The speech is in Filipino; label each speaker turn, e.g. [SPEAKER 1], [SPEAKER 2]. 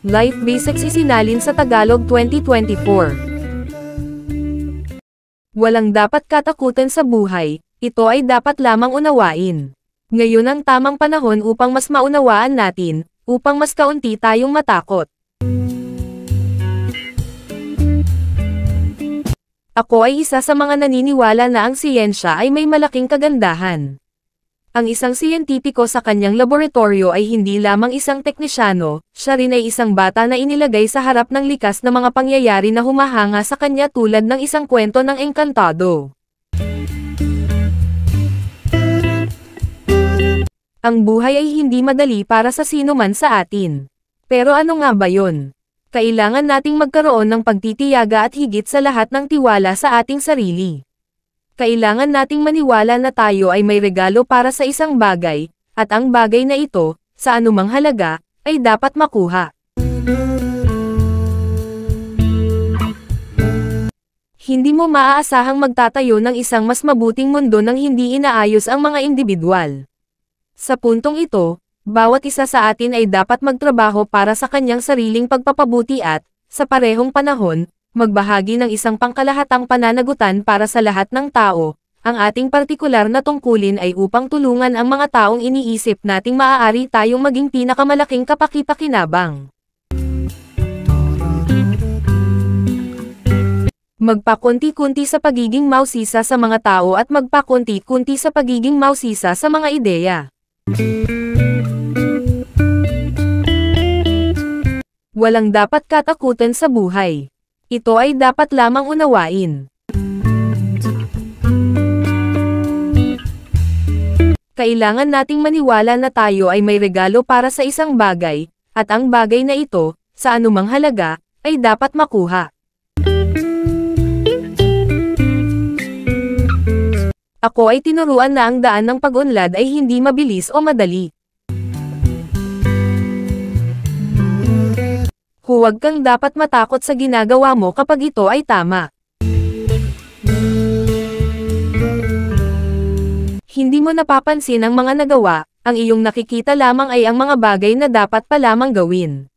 [SPEAKER 1] Life Basics isinalin sa Tagalog 2024. Walang dapat katakutan sa buhay, ito ay dapat lamang unawain. Ngayon ang tamang panahon upang mas maunawaan natin, upang mas kaunti tayong matakot. Ako ay isa sa mga naniniwala na ang siyensya ay may malaking kagandahan. Ang isang siyentipiko sa kanyang laboratorio ay hindi lamang isang teknisyano, siya rin ay isang bata na inilagay sa harap ng likas na mga pangyayari na humahanga sa kanya tulad ng isang kwento ng engkantado. Ang buhay ay hindi madali para sa sino man sa atin. Pero ano nga ba yon? Kailangan nating magkaroon ng pagtitiyaga at higit sa lahat ng tiwala sa ating sarili. Kailangan nating maniwala na tayo ay may regalo para sa isang bagay, at ang bagay na ito, sa anumang halaga, ay dapat makuha. Hindi mo maaasahang magtatayo ng isang mas mabuting mundo nang hindi inaayos ang mga indibidwal. Sa puntong ito, bawat isa sa atin ay dapat magtrabaho para sa kanyang sariling pagpapabuti at, sa parehong panahon, magbahagi ng isang pangkalahatang pananagutan para sa lahat ng tao. Ang ating partikular na tungkulin ay upang tulungan ang mga taong iniisip nating maaari tayong maging pinakamalaking kapaki-pakinabang. Magpakunti-kunti sa pagiging mausisa sa mga tao at magpakunti-kunti sa pagiging mausisa sa mga ideya. Walang dapat katakutan sa buhay. Ito ay dapat lamang unawain. Kailangan nating maniwala na tayo ay may regalo para sa isang bagay, at ang bagay na ito, sa anumang halaga, ay dapat makuha. Ako ay tinuruan na ang daan ng pag-unlad ay hindi mabilis o madali. Huwag kang dapat matakot sa ginagawa mo kapag ito ay tama. Hindi mo napapansin ang mga nagawa, ang iyong nakikita lamang ay ang mga bagay na dapat pa lamang gawin.